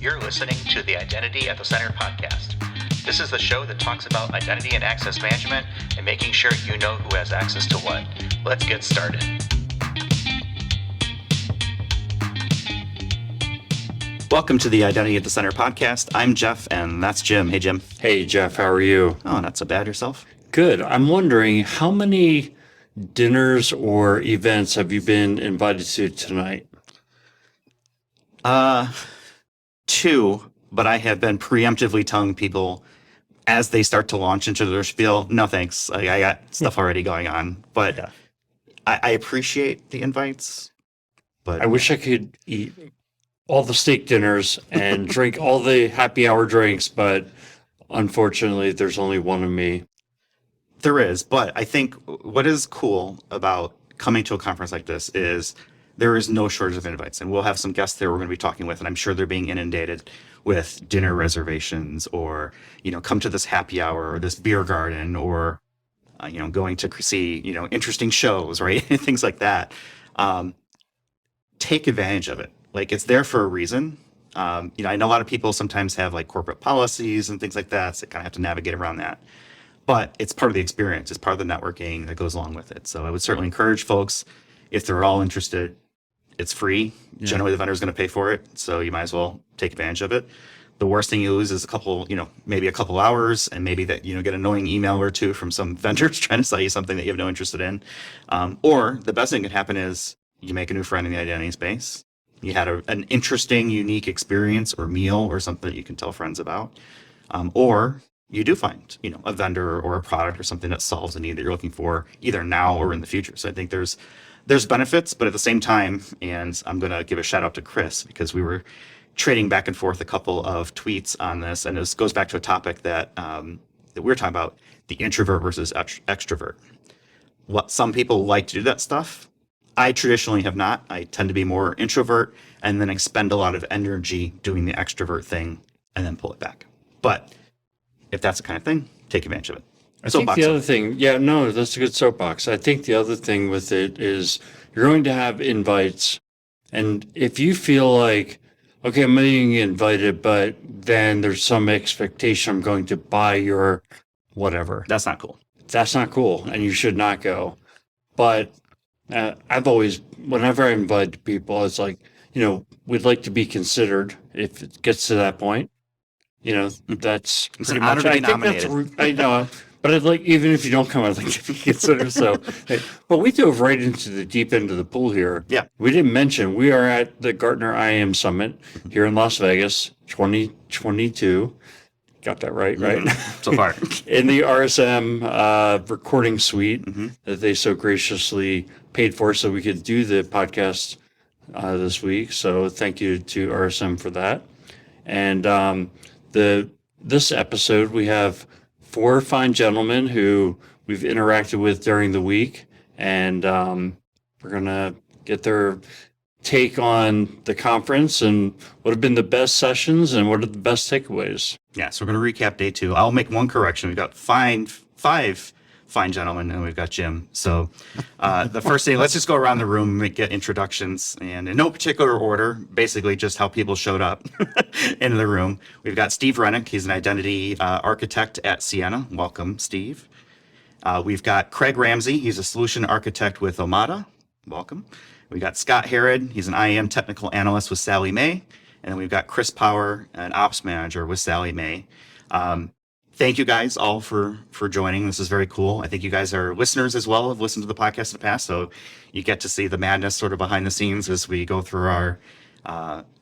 You're listening to the Identity at the Center podcast. This is the show that talks about identity and access management and making sure you know who has access to what. Let's get started. Welcome to the Identity at the Center podcast. I'm Jeff, and that's Jim. Hey, Jim. Hey, Jeff. How are you? Oh, not so bad. Yourself? Good. I'm wondering, how many dinners or events have you been invited to tonight? 2, but I have been preemptively telling people as they start to launch into their spiel, no thanks. I got stuff already going on, but yeah. I appreciate the invites. But I wish I could eat all the steak dinners and drink all the happy hour drinks, but unfortunately, there's only one of me. There is, but I think what is cool about coming to a conference like this is there is no shortage of invites, and we'll have some guests there we're going to be talking with, and I'm sure they're being inundated with dinner reservations or, come to this happy hour or this beer garden or, going to see, interesting shows, right? Things like that. Take advantage of it. Like, it's there for a reason. I know a lot of people sometimes have like corporate policies and things like that, so they kind of have to navigate around that. But it's part of the experience. It's part of the networking that goes along with it. So I would certainly encourage folks, if they're all interested, it's free. Yeah. Generally, the vendor's going to pay for it. So you might as well take advantage of it. The worst thing you lose is maybe a couple hours, and maybe that, get an annoying email or two from some vendors trying to sell you something that you have no interest in. Or the best thing that can happen is you make a new friend in the identity space. You had an interesting, unique experience or meal or something that you can tell friends about. Or you do find, a vendor or a product or something that solves a need that you're looking for either now or in the future. So I think there's benefits, but at the same time, and I'm going to give a shout out to Chris because we were trading back and forth a couple of tweets on this, and this goes back to a topic that we were talking about, the introvert versus extrovert. What some people like to do that stuff. I traditionally have not. I tend to be more introvert and then expend a lot of energy doing the extrovert thing and then pull it back. But if that's the kind of thing, take advantage of it. I think the other thing, that's a good soapbox. I think the other thing with it is you're going to have invites. And if you feel like, okay, I'm being invited, but then there's some expectation I'm going to buy your whatever. That's not cool. That's not cool. And you should not go. But I've always, whenever I invite people, it's like, we'd like to be considered if it gets to that point. That's it's pretty much. I think that's. I know, but I'd like, even if you don't come, I'd like to be considered. So, but we dove right into the deep end of the pool here. Yeah, we didn't mention we are at the Gartner IAM Summit here in Las Vegas, 2022. Got that right? So far. In the RSM recording suite that they so graciously paid for so we could do the podcast this week. So thank you to RSM for that. And this episode, we have 4 fine gentlemen who we've interacted with during the week. And we're going to get their take on the conference and what have been the best sessions and what are the best takeaways. Yeah, so we're going to recap day 2. I'll make one correction. We've got five fine gentlemen, and we've got Jim. So the first thing, let's just go around the room and get introductions, and in no particular order, basically just how people showed up into the room. We've got Steve Rennick. He's an identity architect at Ciena. Welcome, Steve. We've got Craig Ramsay. He's a solution architect with Omada. Welcome. We got Scott Harrod. He's an IAM Technical Analyst with Sallie Mae. And then we've got Chris Power, an Ops Manager with Sallie Mae. Thank you guys all for joining. This is very cool. I think you guys are listeners as well, have listened to the podcast in the past. So you get to see the madness sort of behind the scenes as we go through our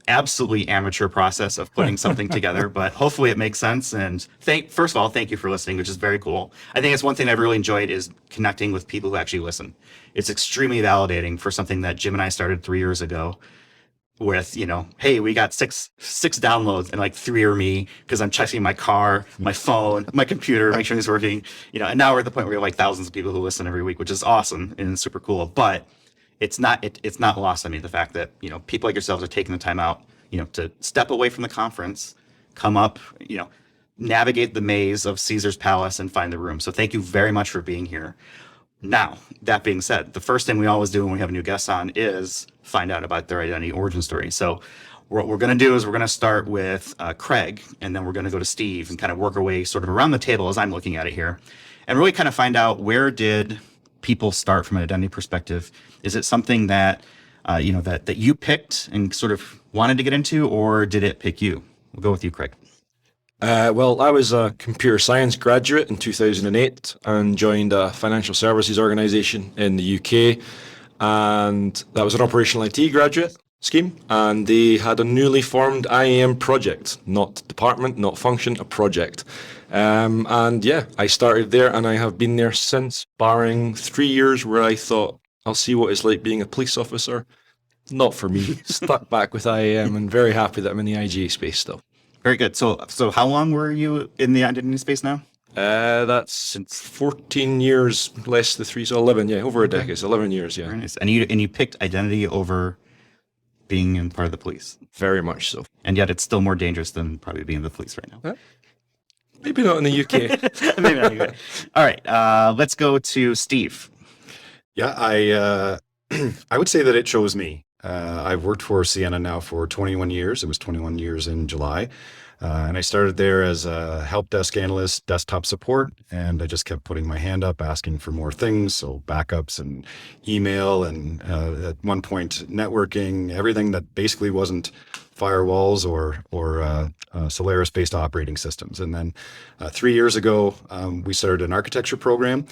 absolutely amateur process of putting something together. But hopefully it makes sense. And first of all, thank you for listening, which is very cool. I think it's one thing I've really enjoyed is connecting with people who actually listen. It's extremely validating for something that Jim and I started 3 years ago with, hey, we got six downloads and like 3 are me because I'm checking my car, my phone, my computer, make sure it's working, and now we're at the point where we have like thousands of people who listen every week, which is awesome and super cool. But it's not lost on me, the fact that, people like yourselves are taking the time out, to step away from the conference, come up, navigate the maze of Caesar's Palace and find the room. So thank you very much for being here. Now, that being said, the first thing we always do when we have a new guest on is find out about their identity origin story. So what we're going to do is we're going to start with Craig, and then we're going to go to Steve and kind of work our way sort of around the table as I'm looking at it here, and really kind of find out, where did people start from an identity perspective? Is it something that that you picked and sort of wanted to get into, or did it pick you? We'll go with you, Craig. Well, I was a computer science graduate in 2008 and joined a financial services organization in the UK. And that was an operational IT graduate scheme. And they had a newly formed IAM project, not department, not function, a project. And yeah, I started there and I have been there since, barring 3 years where I thought, I'll see what it's like being a police officer. Not for me. Stuck back with IAM and very happy that I'm in the IGA space still. Very good. So how long were you in the identity space now? That's since 14 years, less the 3, so 11. Yeah, over a decade. It's 11 years. Yeah, Very nice. And you picked identity over being in part of the police, very much so. and yet it's still more dangerous than probably being in the police right now. Maybe not in the UK. Maybe not. Anyway. All right. Let's go to Steve. Yeah, I would say that it chose me. I've worked for Ciena now for 21 years. It was 21 years in July. And I started there as a help desk analyst, desktop support, and I just kept putting my hand up, asking for more things. So backups and email, and at one point networking, everything that basically wasn't firewalls or Solaris-based operating systems. And then 3 years ago, we started an architecture program,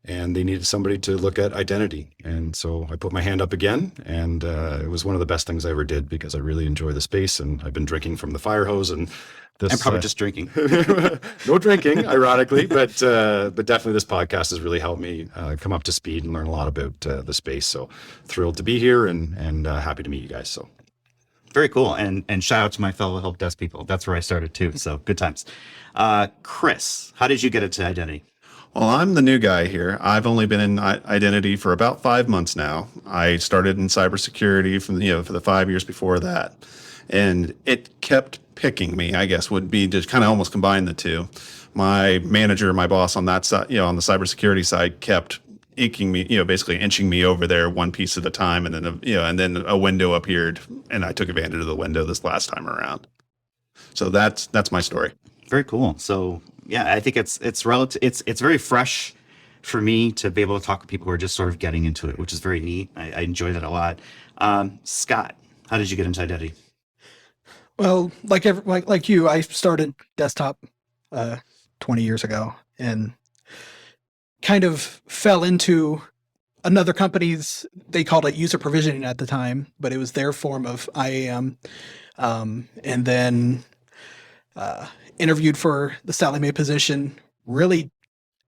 and they needed somebody to look at identity. And so I put my hand up again, and it was one of the best things I ever did, because I really enjoy the space, and I've been drinking from the fire hose, and this, I'm probably just drinking. no drinking, ironically, but definitely this podcast has really helped me come up to speed and learn a lot about the space. So thrilled to be here, and happy to meet you guys. So Very cool. And shout out to my fellow help desk people. That's where I started too. So good times. Chris, how did you get into identity? Well, I'm the new guy here. I've only been in identity for about 5 months now. I started in cybersecurity for the 5 years before that, and it kept picking me, I guess, would be to kind of almost combine the two. My manager, my boss on that side, on the cybersecurity side, kept inching me, basically inching me over there one piece at a time, and then a window appeared, and I took advantage of the window this last time around. So that's my story. Very cool. So yeah, I think it's relative. It's very fresh for me to be able to talk with people who are just sort of getting into it, which is very neat. I enjoy that a lot. Scott, how did you get into identity? Well, like you, I started desktop 20 years ago, and kind of fell into another company's, they called it user provisioning at the time, but it was their form of IAM. And then interviewed for the Sallie Mae position, really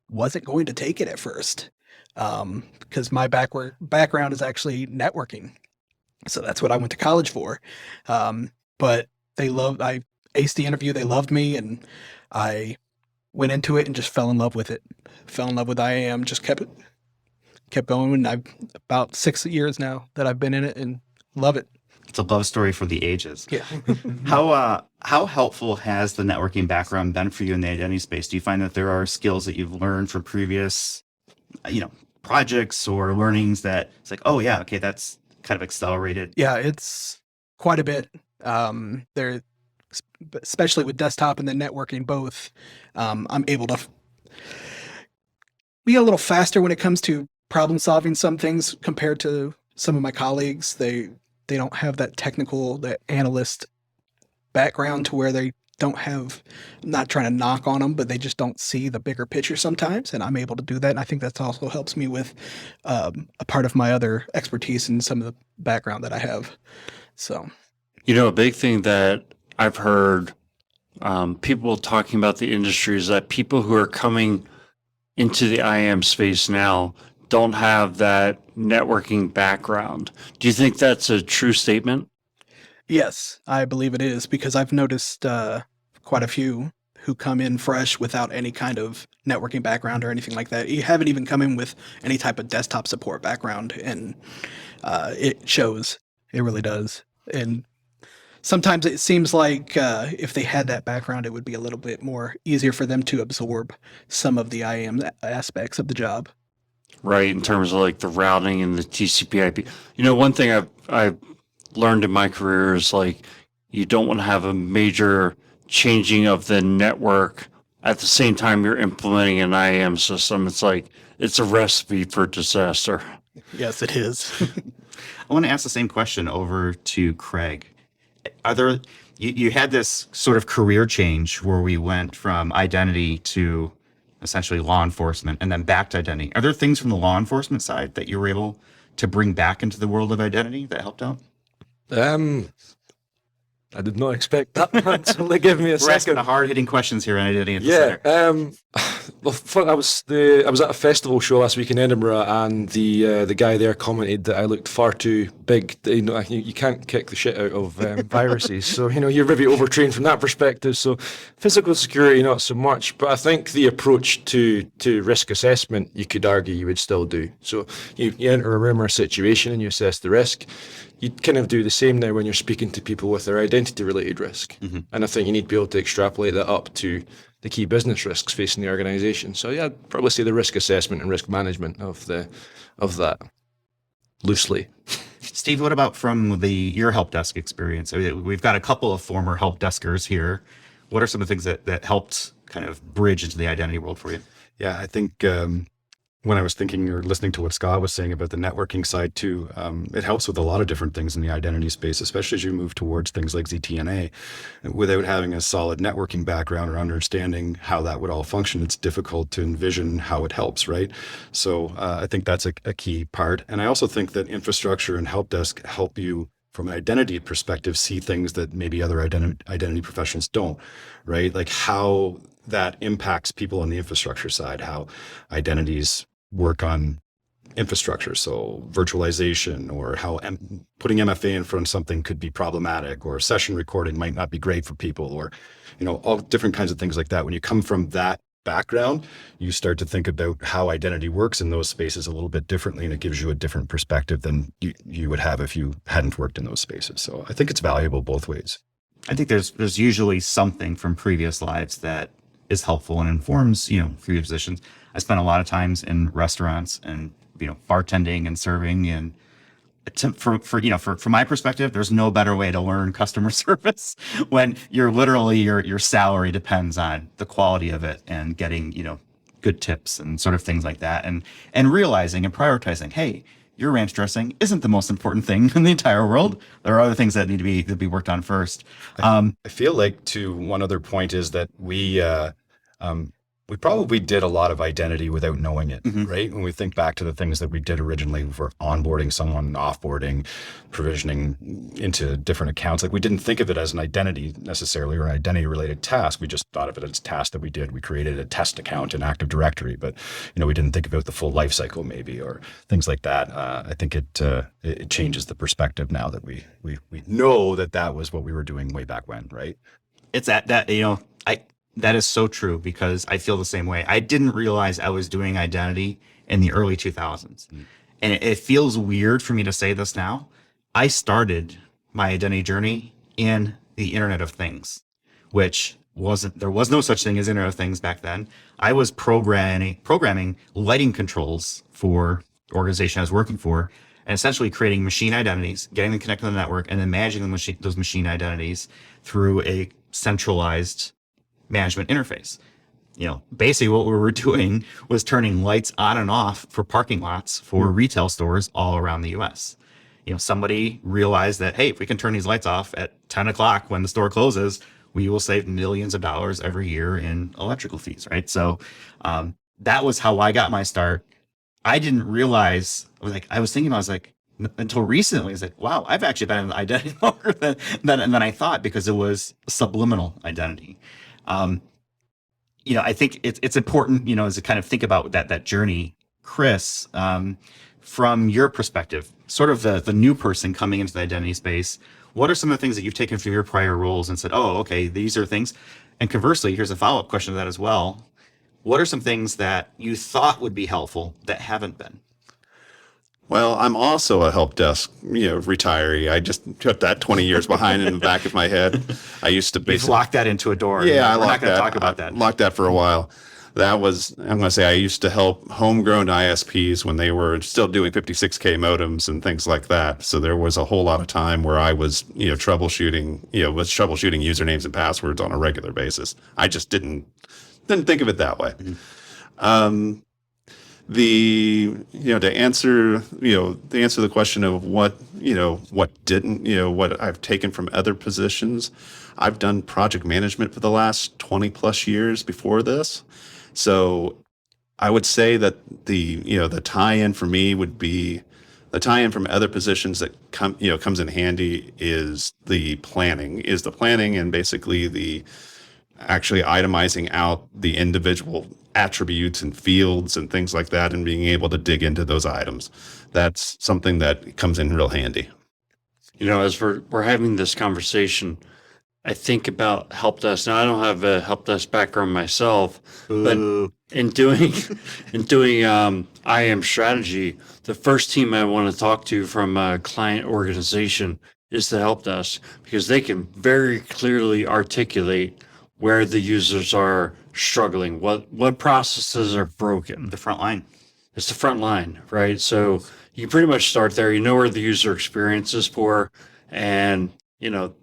wasn't going to take it at first, because my background is actually networking. So that's what I went to college for. But I aced the interview. They loved me, and I went into it and just fell in love with it. Fell in love with IAM, just kept going. And I've about 6 years now that I've been in it and love it. It's a love story for the ages. Yeah. How helpful has the networking background been for you in the identity space? Do you find that there are skills that you've learned from previous, projects or learnings that it's like, oh yeah, okay, that's kind of accelerated? Yeah, it's quite a bit. There, especially with desktop and then networking both, I'm able to be a little faster when it comes to problem solving some things compared to some of my colleagues. They don't have that technical, that analyst background to where they don't have, I'm not trying to knock on them, but they just don't see the bigger picture sometimes. And I'm able to do that. And I think that also helps me with a part of my other expertise and some of the background that I have. So, a big thing that I've heard people talking about the industry is that people who are coming into the IAM space now don't have that networking background. Do you think that's a true statement? Yes, I believe it is, because I've noticed quite a few who come in fresh without any kind of networking background or anything like that. You haven't even come in with any type of desktop support background, and it shows. It really does. And sometimes it seems like if they had that background, it would be a little bit more easier for them to absorb some of the IAM aspects of the job. Right, in terms of like the routing and the TCP/IP. One thing I've learned in my career is like you don't want to have a major changing of the network at the same time you're implementing an IAM system. It's like, it's a recipe for disaster. Yes, it is. I want to ask the same question over to Craig. You had this sort of career change where we went from identity to essentially law enforcement and then back to identity. Are there things from the law enforcement side that you were able to bring back into the world of identity that helped out? I did not expect that answer. They give me a We're asking second. the hard-hitting questions here on identity at the Yeah, center. well, I was at a festival show last week in Edinburgh, and the guy there commented that I looked far too big. You know, you can't kick the shit out of viruses, so you know you're maybe overtrained from that perspective. So physical security, not so much, but I think the approach to risk assessment, you could argue you would still do. So you enter a room or a situation and you assess the risk. You kind of do the same now when you're speaking to people with their identity-related risk. Mm-hmm. And I think you need to be able to extrapolate that up to the key business risks facing the organization. So yeah, I'd probably say the risk assessment and risk management of that, loosely. Steve, what about from your help desk experience? I mean, we've got a couple of former help deskers here. What are some of the things that helped kind of bridge into the identity world for you? Yeah, I think when I was thinking or listening to what Scott was saying about the networking side too, it helps with a lot of different things in the identity space, especially as you move towards things like ZTNA. Without having a solid networking background or understanding how that would all function, it's difficult to envision how it helps, right? So I think that's a key part. And I also think that infrastructure and help desk help you from an identity perspective see things that maybe other identity professionals don't, right? Like how that impacts people on the infrastructure side, how identities work on infrastructure, so virtualization, or how putting MFA in front of something could be problematic, or session recording might not be great for people, or you know, all different kinds of things like that. When you come from that background, you start to think about how identity works in those spaces a little bit differently, and it gives you a different perspective than you would have if you hadn't worked in those spaces. So I think it's valuable both ways. I think there's usually something from previous lives that is helpful and informs, you know, previous positions. I spent a lot of times in restaurants and, you know, bartending and serving, and from my perspective, there's no better way to learn customer service when you're literally your salary depends on the quality of it and getting, you know, good tips and sort of things like that, and realizing and prioritizing, hey, your ranch dressing isn't the most important thing in the entire world. There are other things that need to be worked on first. I feel like too, one other point is that we probably did a lot of identity without knowing it, mm-hmm. right? When we think back to the things that we did originally for onboarding someone, offboarding, provisioning into different accounts, like we didn't think of it as an identity necessarily or an identity related task. We just thought of it as a task that we did. We created a test account in Active Directory, but you know, we didn't think about the full life cycle maybe, or things like that. I think it changes the perspective now that we know that was what we were doing way back when, right? It's that you know, that is so true, because I feel the same way. I didn't realize I was doing identity in the early 2000s. Mm. And it feels weird for me to say this now. I started my identity journey in the Internet of Things, which there was no such thing as Internet of Things back then. I was programming lighting controls for the organization I was working for, and essentially creating machine identities, getting them connected to the network, and then managing those machine identities through a centralized management interface. You know, basically what we were doing was turning lights on and off for parking lots for retail stores all around the US. You know, somebody realized that, hey, if we can turn these lights off at 10 o'clock when the store closes, we will save millions of dollars every year in electrical fees, right? So that was how I got my start. I didn't realize, I was thinking, until recently, I was like, wow, I've actually been in identity longer than I thought, because it was subliminal identity. You know, I think it's important, you know, as to kind of think about that journey, Chris, from your perspective, sort of the new person coming into the identity space. What are some of the things that you've taken from your prior roles and said, oh, okay, these are things? And conversely, here's a follow-up question to that as well. What are some things that you thought would be helpful that haven't been? Well, I'm also a help desk, retiree. I just put that 20 years behind in the back of my head. I used to You've locked that into a door. Yeah, We're not going to talk about that. Locked that for a while. I'm going to say I used to help homegrown ISPs when they were still doing 56K modems and things like that. So there was a whole lot of time where I was, troubleshooting usernames and passwords on a regular basis. I just didn't think of it that way. To answer the question of what I've taken from other positions, I've done project management for the last 20 plus years before this. So I would say that the tie-in for me would be the tie-in from other positions that comes in handy is the planning and basically the actually itemizing out the individual attributes and fields and things like that and being able to dig into those items. That's something that comes in real handy. As we're having this conversation, I think about help desk. Now, I don't have a help desk background myself, but in doing IAM strategy, the first team I want to talk to from a client organization is the help desk, because they can very clearly articulate where the users are struggling, what processes are broken. The front line. It's the front line, right? So you pretty much start there. You know where the user experience is poor, and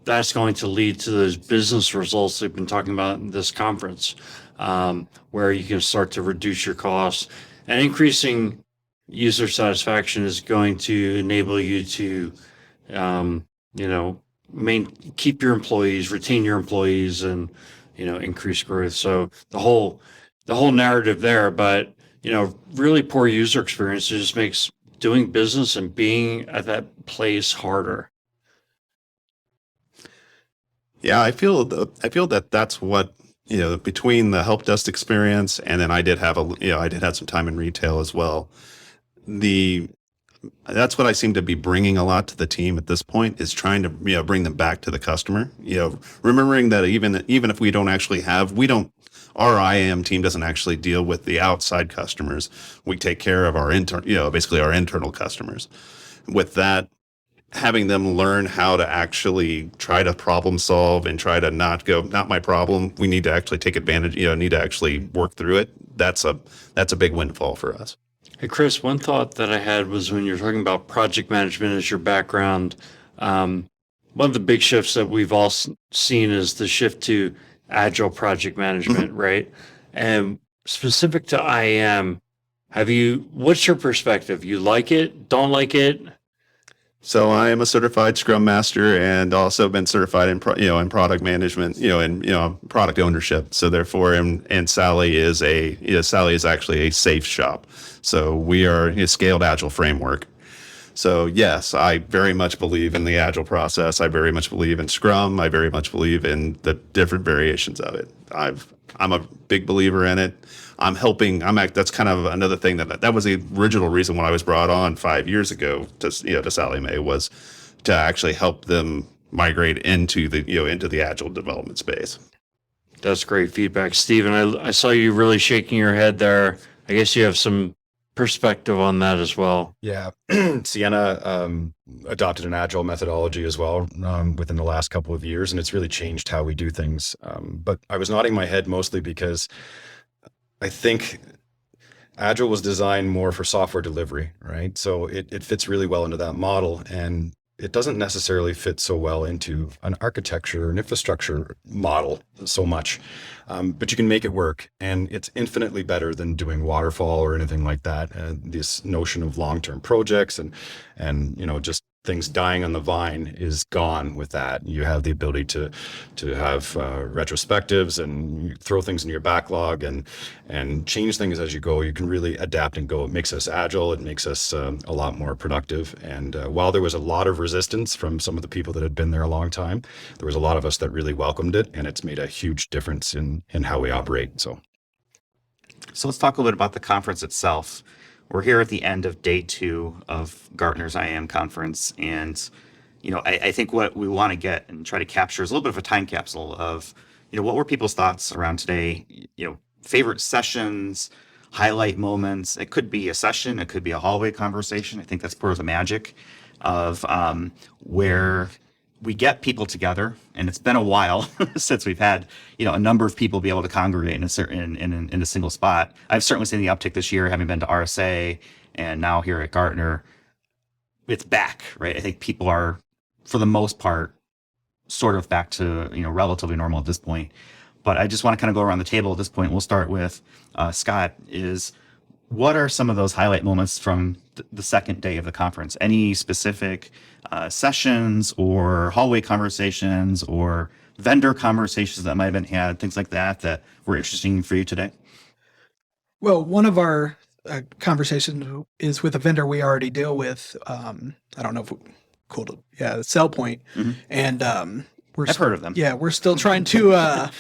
that's going to lead to those business results we've been talking about in this conference, where you can start to reduce your costs. And increasing user satisfaction is going to enable you to, keep your employees, retain your employees, and increase growth. So the whole narrative there, but really poor user experience just makes doing business and being at that place harder. Yeah, I feel that that's what, between the help desk experience, and then I did have some time in retail as well. That's what I seem to be bringing a lot to the team at this point, is trying to, bring them back to the customer, remembering that even if we don't actually our IAM team doesn't actually deal with the outside customers. We take care of our basically our internal customers. With that, having them learn how to actually try to problem solve and try to not my problem. We need to actually take advantage, need to actually work through it. That's a big windfall for us. Hey, Chris, one thought that I had was when you're talking about project management as your background, one of the big shifts that we've all seen is the shift to agile project management, right? And specific to IAM, what's your perspective? You like it? Don't like it? So I am a certified Scrum Master and also been certified in product management, and product ownership. So therefore, and Sallie is actually a safe shop. So we are a scaled agile framework. So yes, I very much believe in the agile process. I very much believe in Scrum. I very much believe in the different variations of it. I'm a big believer in it. That's kind of another thing that was the original reason why I was brought on 5 years ago to Sallie Mae, was to actually help them migrate into the agile development space. That's great feedback, Steven. I saw you really shaking your head there. I guess you have some perspective on that as well. Yeah, Ciena adopted an agile methodology as well within the last couple of years, and it's really changed how we do things. But I was nodding my head mostly because I think agile was designed more for software delivery, right? So it fits really well into that model, and it doesn't necessarily fit so well into an architecture, an infrastructure model so much. But you can make it work, and it's infinitely better than doing waterfall or anything like that. This notion of long-term projects and just things dying on the vine is gone with that. You have the ability to have retrospectives and throw things in your backlog and change things as you go. You can really adapt and go. It makes us agile. It makes us a lot more productive. And while there was a lot of resistance from some of the people that had been there a long time, there was a lot of us that really welcomed it, and it's made a huge difference in how we operate. So let's talk a little bit about the conference itself. We're here at the end of day 2 of Gartner's IAM conference. And, I think what we want to get and try to capture is a little bit of a time capsule of, what were people's thoughts around today, favorite sessions, highlight moments. It could be a session. It could be a hallway conversation. I think that's part of the magic of where, we get people together, and it's been a while since we've had, a number of people be able to congregate in a certain in a single spot. I've certainly seen the uptick this year, having been to RSA and now here at Gartner. It's back, right? I think people are, for the most part, sort of back to relatively normal at this point. But I just want to kind of go around the table at this point. We'll start with Scott. What are some of those highlight moments from the second day of the conference? Any specific sessions or hallway conversations or vendor conversations that might have been had, things like that were interesting for you today? Well, one of our conversations is with a vendor we already deal with. I don't know if SailPoint, and I've heard of them. Yeah, we're still trying to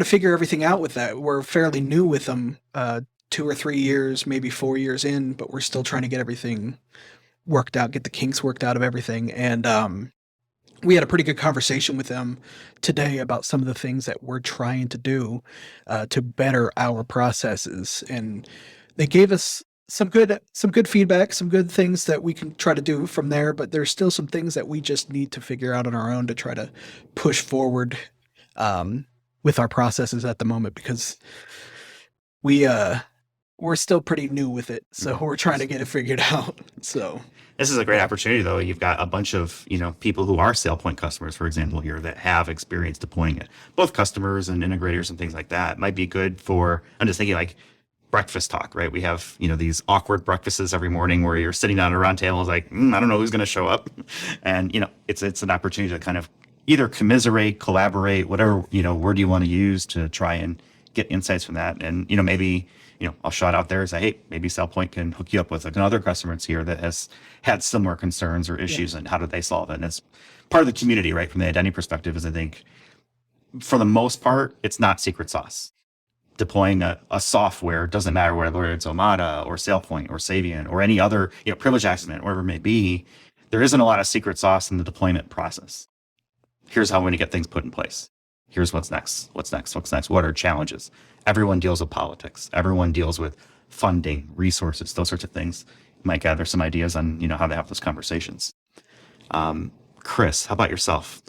figure everything out with that. We're fairly new with them, 2 or 3 years, maybe 4 years in, but we're still trying to get everything worked out, get the kinks worked out of everything. And we had a pretty good conversation with them today about some of the things that we're trying to do to better our processes. And they gave us some good feedback, some good things that we can try to do from there. But there's still some things that we just need to figure out on our own to try to push forward with our processes at the moment, because we're still pretty new with it. So we're trying to get it figured out. So this is a great opportunity, though. You've got a bunch of, people who are SailPoint customers, for example, here that have experience deploying it, both customers and integrators and things like that. It might be good for, I'm just thinking like breakfast talk, right? We have, these awkward breakfasts every morning where you're sitting down at a round table. It's like, I don't know who's going to show up. And, it's an opportunity to kind of either commiserate, collaborate, whatever, word you want to use to try and get insights from that. And, maybe, I'll shout out there and say, hey, maybe SailPoint can hook you up with another customer that's here that has had similar concerns or issues, and how do they solve it? And it's part of the community, right? From the identity perspective, is I think for the most part, it's not secret sauce. Deploying a software, doesn't matter whether it's Omada or SailPoint or Savient or any other, privilege access management, whatever it may be, there isn't a lot of secret sauce in the deployment process. Here's how we're going to get things put in place. Here's what's next. What's next? What are challenges? Everyone deals with politics. Everyone deals with funding, resources, those sorts of things. You might gather some ideas on, how to have those conversations. Chris, how about yourself?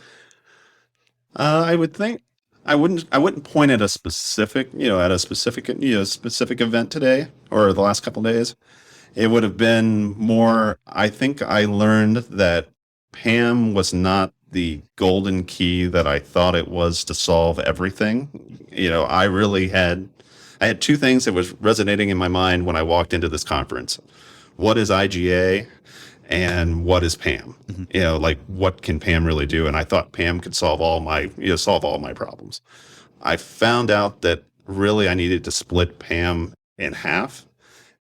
I would think I wouldn't point at a specific specific event today or the last couple of days. It would have been more, I think I learned that PAM was not the golden key that I thought it was to solve everything. I had two things that was resonating in my mind when I walked into this conference. What is IGA and what is PAM? What can PAM really do? And I thought PAM could solve all my problems. I found out that really I needed to split PAM in half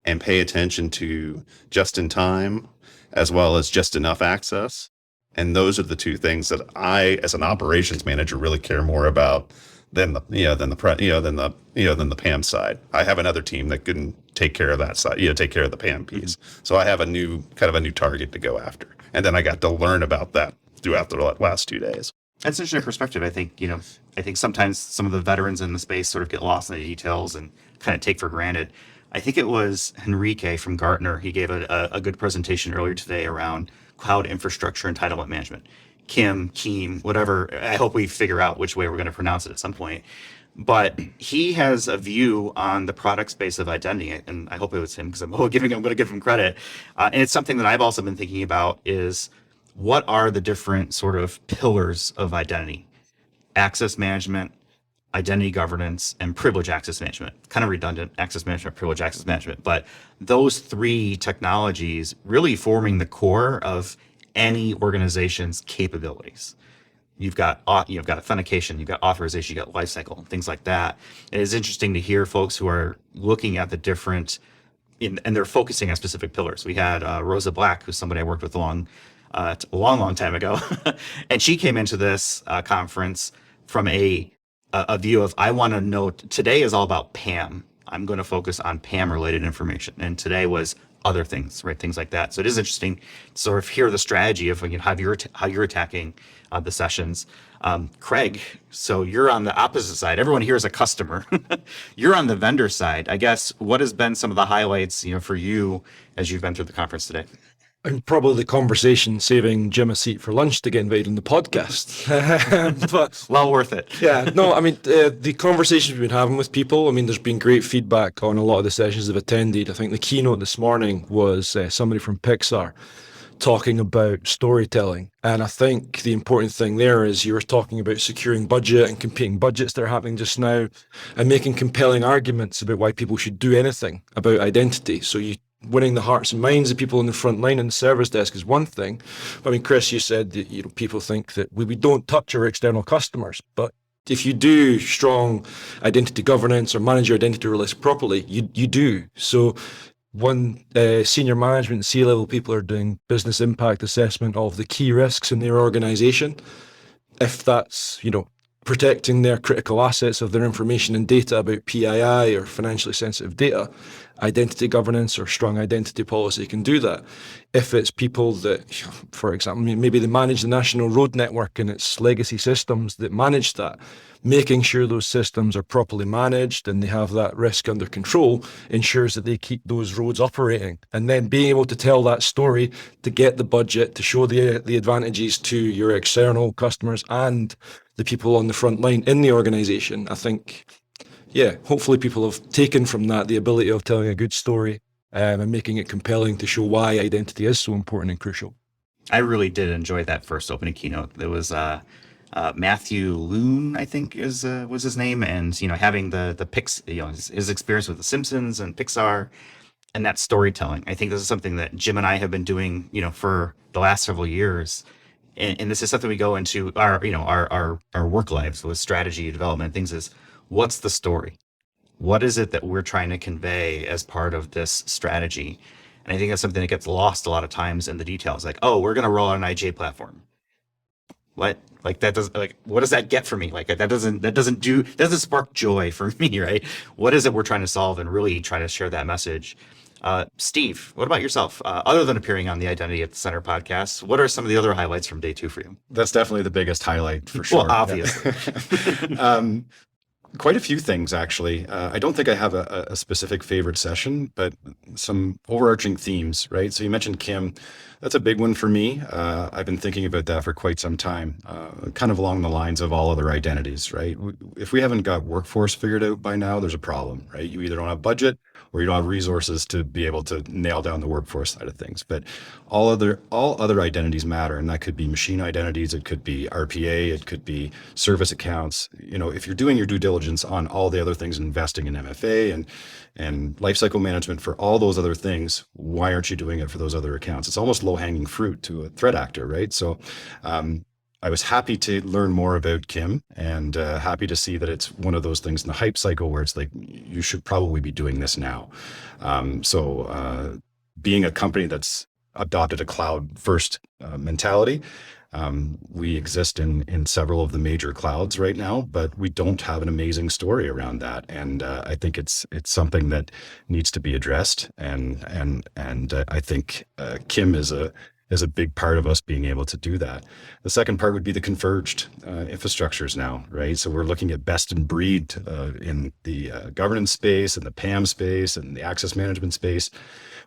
and pay attention to just in time as well as just enough access. And those are the two things that I, as an operations manager, really care more about than the PAM side. I have another team that can take care of that side, take care of the PAM piece. So I have a new target to go after. And then I got to learn about that throughout the last 2 days. That's an interesting perspective. I think sometimes some of the veterans in the space sort of get lost in the details and kind of take for granted. I think it was Enrique from Gartner. He gave a good presentation earlier today around cloud infrastructure entitlement management. Keem, whatever. I hope we figure out which way we're going to pronounce it at some point. But he has a view on the product space of identity, and I hope it was him because I'm going to give him credit. And it's something that I've also been thinking about is what are the different sort of pillars of identity? Access management, identity governance, and privilege access management. Kind of redundant, access management, privilege access management. But those three technologies really forming the core of any organization's capabilities. You've got authentication, you've got authorization, you've got lifecycle, things like that. It is interesting to hear folks who are looking at the different, and they're focusing on specific pillars. We had Rosa Black, who's somebody I worked with a long time ago, and she came into this conference from a view of, I want to know, today is all about PAM. I'm going to focus on PAM related information. And today was other things, right? Things like that. So it is interesting to sort of hear the strategy of how you're attacking the sessions. Craig, so you're on the opposite side. Everyone here is a customer. You're on the vendor side. I guess, what has been some of the highlights, for you as you've been through the conference today? And probably the conversation saving Jim a seat for lunch to get invited on the podcast. But Well worth it. yeah, no, I mean, the conversations we've been having with people, I mean, there's been great feedback on a lot of the sessions I've attended. I think the keynote this morning was somebody from Pixar talking about storytelling. And I think the important thing there is you were talking about securing budget and competing budgets that are happening just now and making compelling arguments about why people should do anything about identity. So you winning the hearts and minds of people on the front line and the service desk is one thing. I mean, Chris, you said that people think that we don't touch our external customers, but if you do strong identity governance or manage your identity risk properly, you do. So when senior management and C-level people are doing business impact assessment of the key risks in their organization, if that's, protecting their critical assets of their information and data about PII or financially sensitive data, identity governance or strong identity policy can do that. If it's people that, for example, maybe they manage the national road network and its legacy systems that manage that, making sure those systems are properly managed and they have that risk under control ensures that they keep those roads operating. And then being able to tell that story to get the budget, to show the advantages to your external customers and the people on the front line in the organization, I think, hopefully people have taken from that the ability of telling a good story and making it compelling to show why identity is so important and crucial. I really did enjoy that first opening keynote. There was Matthew Loon, I think was his name, and having his experience with The Simpsons and Pixar, and that storytelling. I think this is something that Jim and I have been doing, for the last several years, and this is something we go into our work lives with strategy development things. Is what's the story? What is it that we're trying to convey as part of this strategy? And I think that's something that gets lost a lot of times in the details. Like, oh, we're going to roll out an IJ platform. What? Like that does what does that get for me? Like that doesn't spark joy for me, right? What is it we're trying to solve and really try to share that message? Steve, what about yourself? Other than appearing on the Identity at the Center podcast, what are some of the other highlights from day 2 for you? That's definitely the biggest highlight for sure. Well, obviously. Quite a few things, actually. I don't think I have a specific favorite session, but some overarching themes, right? So you mentioned Kim. That's a big one for me. I've been thinking about that for quite some time, kind of along the lines of all other identities, right? If we haven't got workforce figured out by now, there's a problem, right? You either don't have budget or you don't have resources to be able to nail down the workforce side of things. But all other identities matter, and that could be machine identities, it could be RPA, it could be service accounts. If you're doing your due diligence on all the other things, investing in MFA and lifecycle management for all those other things, why aren't you doing it for those other accounts? It's almost low-hanging fruit to a threat actor, right? So I was happy to learn more about Kim and happy to see that it's one of those things in the hype cycle where it's like, you should probably be doing this now. Being a company that's adopted a cloud-first mentality, we exist in several of the major clouds right now, but we don't have an amazing story around that. And I think it's something that needs to be addressed. And I think Kim is a big part of us being able to do that. The second part would be the converged infrastructures now, right? So we're looking at best in breed in the governance space and the PAM space and the access management space.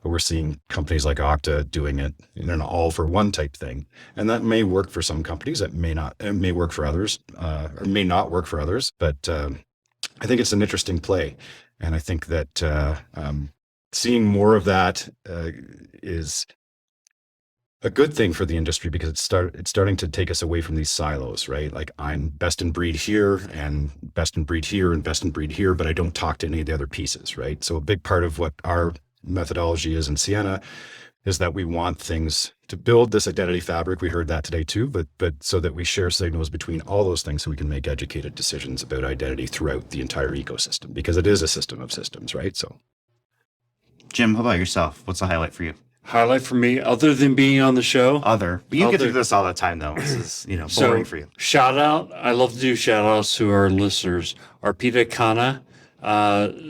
But we're seeing companies like Okta doing it in an all-for-one type thing. And that may work for some companies. It may not. It may work for others or may not work for others. But I think it's an interesting play. And I think that seeing more of that is a good thing for the industry because it's starting to take us away from these silos, right? Like I'm best in breed here and best in breed here and best in breed here, but I don't talk to any of the other pieces, right? So a big part of what our methodology is in Ciena is that we want things to build this identity fabric. We heard that today too, but so that we share signals between all those things so we can make educated decisions about identity throughout the entire ecosystem because it is a system of systems, right? So Jim, how about yourself? What's the highlight for you? Highlight for me, other than being on the show. But you get to do this all the time, though. This is, boring for you. Shout out. I love to do shout outs to our listeners. Arpita Khanna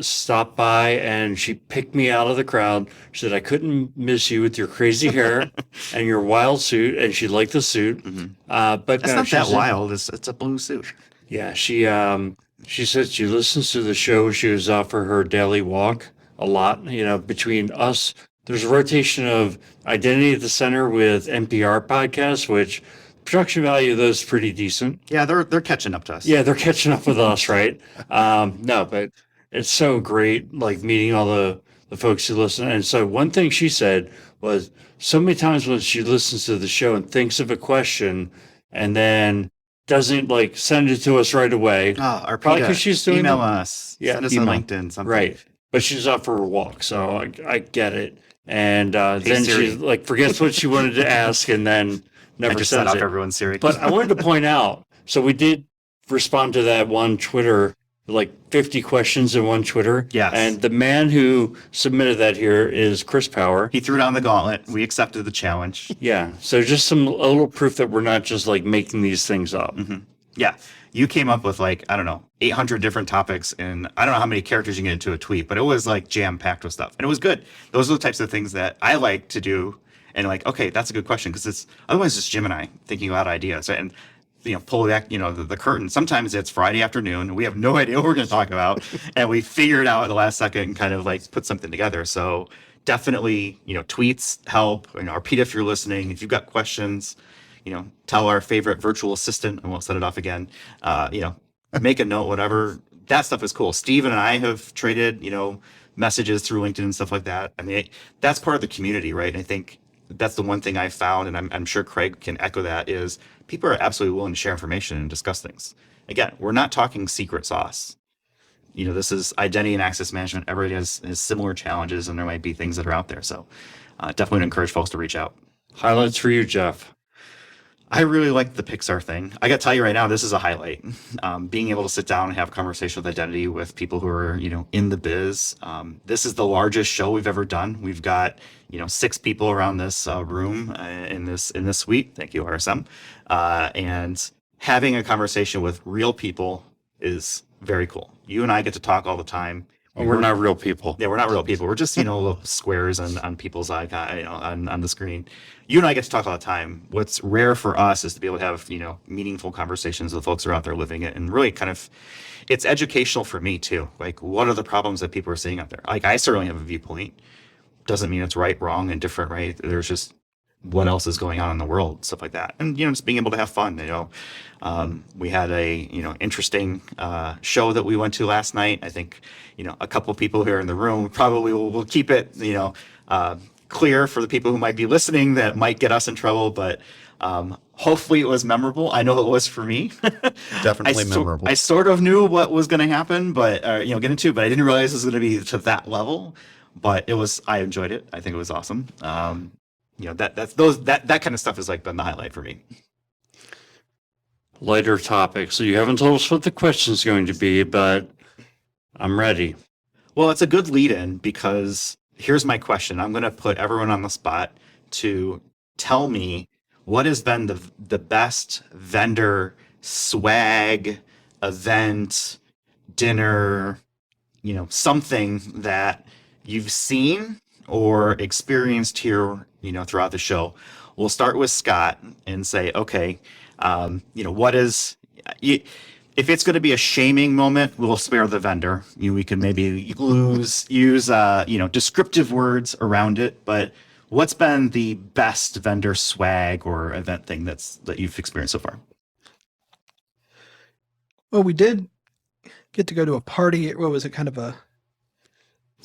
stopped by and she picked me out of the crowd. She said, I couldn't miss you with your crazy hair and your wild suit. And she liked the suit. Mm-hmm. But it's not that wild. It's a blue suit. Yeah. She said she listens to the show. She was out for her daily walk a lot, between us there's a rotation of Identity at the Center with NPR podcasts, which production value of those is pretty decent. Yeah, they're catching up to us. Yeah, they're catching up with us, right? No, but it's so great, like meeting all the folks who listen. And so one thing she said was so many times when she listens to the show and thinks of a question and then doesn't like send it to us right away. Or Probably 'cause she's doing email the- us. Yeah, Send us email. on LinkedIn. Something. Right. But she's out for a walk, so I get it. And then Siri. she like forgets what she wanted to ask and then I never just set sends off it. everyone's Siri. But I wanted to point out, so we did respond to that one Twitter, like 50 questions in one Twitter. Yes. And the man who submitted that here is Chris Power. he threw down the gauntlet. We accepted the challenge. Yeah. So just a little proof that we're not just like making these things up. Yeah. You came up with like, I don't know, 800 different topics, and I don't know how many characters you can get into a tweet, but it was like jam packed with stuff. And it was good. Those are the types of things that I like to do. And like, okay, that's a good question, because it's otherwise just Jim and I thinking about ideas. And pull back, the curtain. Sometimes it's Friday afternoon and we have no idea what we're going to talk about. And we figure it out at the last second and kind of like put something together. So definitely, tweets help. Repeat if you're listening. If you've got questions, tell our favorite virtual assistant, and we'll set it off again. Make a note, whatever. That stuff is cool. Steven and I have traded, messages through LinkedIn and stuff like that. I mean, that's part of the community, right? And I think that's the one thing I found, and I'm sure Craig can echo that, is people are absolutely willing to share information and discuss things. Again, we're not talking secret sauce. This is identity and access management. Everybody has similar challenges, and there might be things that are out there. So definitely would encourage folks to reach out. Highlights for you, Jeff. I really like the Pixar thing. I got to tell you right now, this is a highlight. Being able to sit down and have a conversation with identity with people who are, in the biz. This is the largest show we've ever done. We've got, 6 people around this room in this suite. Thank you, RSM. And having a conversation with real people is very cool. You and I get to talk all the time. Well, we're not real people. Yeah, we're not real people. We're just, little squares on people's icon, on the screen. You and I get to talk all the time. What's rare for us is to be able to have, meaningful conversations with folks who are out there living it, and really kind of, it's educational for me too. Like, what are the problems that people are seeing out there? Like, I certainly have a viewpoint. Doesn't mean it's right, wrong, and different, right? There's just what else is going on in the world, stuff like that. And, just being able to have fun, we had a, interesting show that we went to last night. I think, a couple of people here in the room probably will keep it, clear for the people who might be listening that might get us in trouble, but hopefully it was memorable. I know it was for me. Definitely memorable. I sort of knew what was going to happen, but get into, but I didn't realize it was going to be to that level. But I enjoyed it. I think it was awesome. That kind of stuff has like been the highlight for me. Lighter topic. So you haven't told us what the question's going to be, but I'm ready. Well, it's a good lead in, because here's my question. I'm going to put everyone on the spot to tell me what has been the best vendor swag, event, dinner, something that you've seen or experienced here, throughout the show. We'll start with Scott and say, okay, what is, if it's going to be a shaming moment, we'll spare the vendor. We can maybe use descriptive words around it, but what's been the best vendor swag or event thing that you've experienced so far? Well, we did get to go to a party. What was it? Kind of a,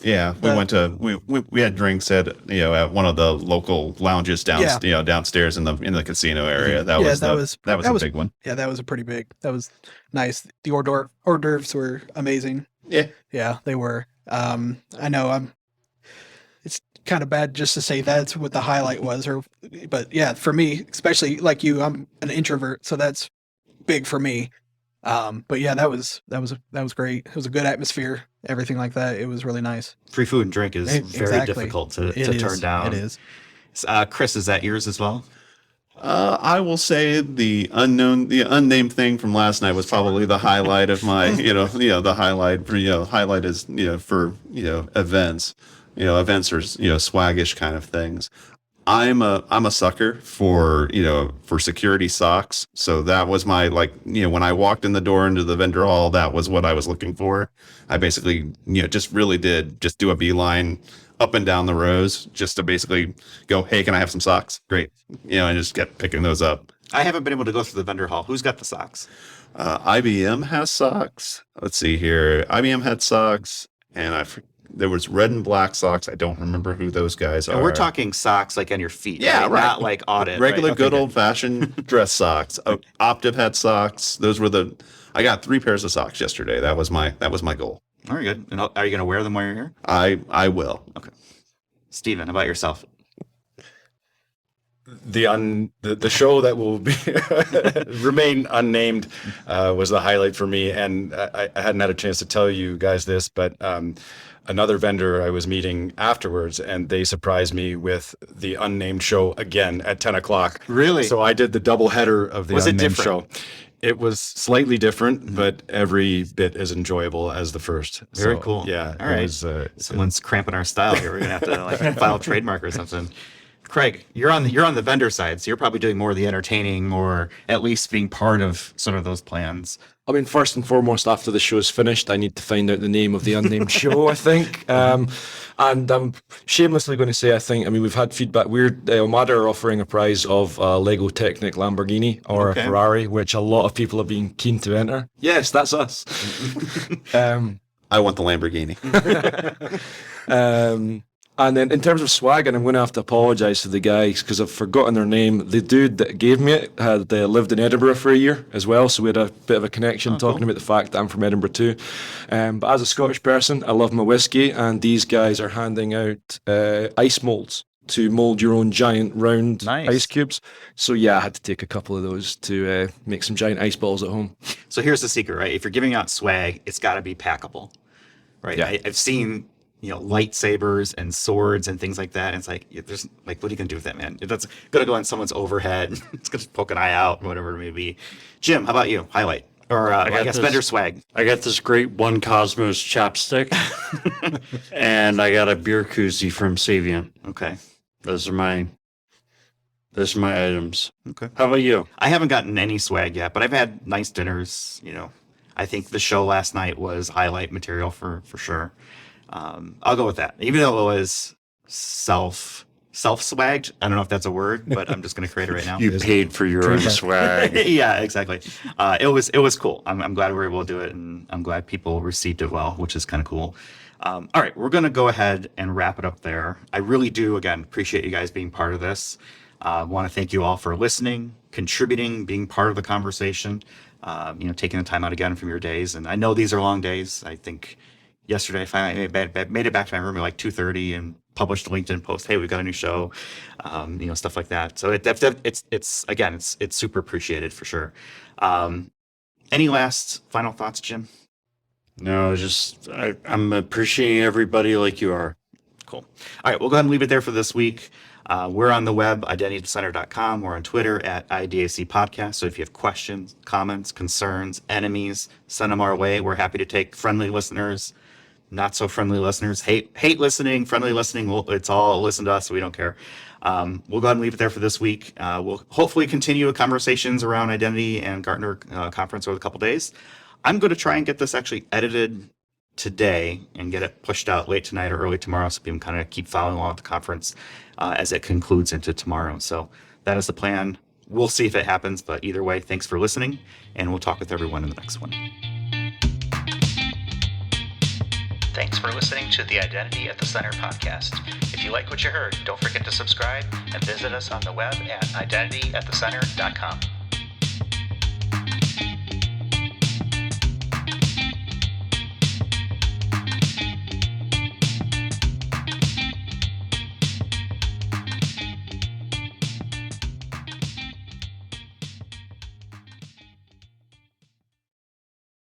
Yeah, we went to we had drinks at at one of the local lounges downstairs in the casino area. That was a big one. yeah, that was a pretty big, that was nice. The hors d'oeuvres were amazing. Yeah, they were. I know it's kind of bad just to say that's what the highlight was, but yeah, for me, especially like you, I'm an introvert, so that's big for me. But yeah, that was great. It was a good atmosphere, everything like that. It was really nice. Free food and drink is very difficult to turn down. It is. Chris, is that yours as well? I will say the unnamed thing from last night was probably the highlight of my, the highlight for, highlight is, for, events, events are, swaggish kind of things. I'm a sucker for security socks. So that was my, when I walked in the door into the vendor hall, that was what I was looking for. I basically, just really did just do a beeline up and down the rows just to basically go, hey, can I have some socks? Great. And just get picking those up. I haven't been able to go through the vendor hall. Who's got the socks? IBM has socks. Let's see here. IBM had socks, and there was red and black socks. I don't remember who those guys And are. we're talking socks like on your feet. Yeah, right. Not like audit. Regular, right? Okay, good old-fashioned dress socks. Optiv had socks. I got 3 pairs of socks yesterday. That was my goal. Very good. And are you going to wear them while you're here? I will. Okay. Steven, how about yourself? The show that will be remain unnamed was the highlight for me, and I hadn't had a chance to tell you guys this, but another vendor I was meeting afterwards, and they surprised me with the unnamed show again at 10 o'clock. Really? So I did the double header of the Was it unnamed different? show. It was slightly different, but every bit as enjoyable as the first. Very So, cool. Yeah. All right. It was, Someone's cramping our style here. We're going to have to file a trademark or something. Craig, you're on the vendor side, so you're probably doing more of the entertaining, or at least being part of sort of those plans. I mean, first and foremost, after the show's finished, I need to find out the name of the unnamed show, I think. And I'm shamelessly going to say, we've had feedback. Omada are offering a prize of a Lego Technic Lamborghini or Okay. a Ferrari, which a lot of people have been keen to enter. Yes, that's us. I want the Lamborghini. And then in terms of swag, and I'm going to have to apologise to the guys because I've forgotten their name. The dude that gave me it had lived in Edinburgh for a year as well, so we had a bit of a connection talking about the fact that I'm from Edinburgh too. But as a Scottish person, I love my whiskey, and these guys are handing out ice moulds to mould your own giant round Nice. ice cubes. So yeah, I had to take a couple of those to make some giant ice balls at home. So here's the secret, right? If you're giving out swag, it's got to be packable, right? Yeah. I've seen lightsabers and swords and things like that. And it's like, there's like, what are you gonna do with that, man? That's gonna go on someone's overhead. It's gonna poke an eye out, whatever it may be. Jim, how about you? Highlight or I got guess this. vendor swag. I got this great One Cosmos chapstick, and I got a beer koozie from Savient. Okay. Those are my items. Okay. How about you? I haven't gotten any swag yet, but I've had nice dinners. I think the show last night was highlight material for sure. I'll go with that, even though it was self swagged. I don't know if that's a word, but I'm just going to create it right now. You paid for your own swag. Yeah, exactly. It was cool. I'm glad we were able to do it, and I'm glad people received it well, which is kind of cool. All right, we're going to go ahead and wrap it up there. I really do, again, appreciate you guys being part of this. I want to thank you all for listening, contributing, being part of the conversation, taking the time out again from your days. And I know these are long days. I think yesterday I finally made it back to my room at like 2:30 and published a LinkedIn post. Hey, we've got a new show, stuff like that. So it's super appreciated for sure. Any last final thoughts, Jim? No, just I'm appreciating everybody like you are. Cool. All right, we'll go ahead and leave it there for this week. We're on the web, identitycenter.com. We're on Twitter at IDAC Podcast. So if you have questions, comments, concerns, enemies, send them our way. We're happy to take friendly listeners, not so friendly listeners, hate listening, friendly listening. It's all listen to us, so we don't care. We'll go ahead and leave it there for this week. We'll hopefully continue conversations around identity and Gartner conference over the couple days. I'm going to try and get this actually edited today and get it pushed out late tonight or early tomorrow so people can kind of keep following along with the conference as it concludes into tomorrow. So that is the plan. We'll see if it happens, but either way, thanks for listening, and we'll talk with everyone in the next one. Thanks for listening to the Identity at the Center podcast. If you like what you heard, don't forget to subscribe and visit us on the web at identityatthecenter.com.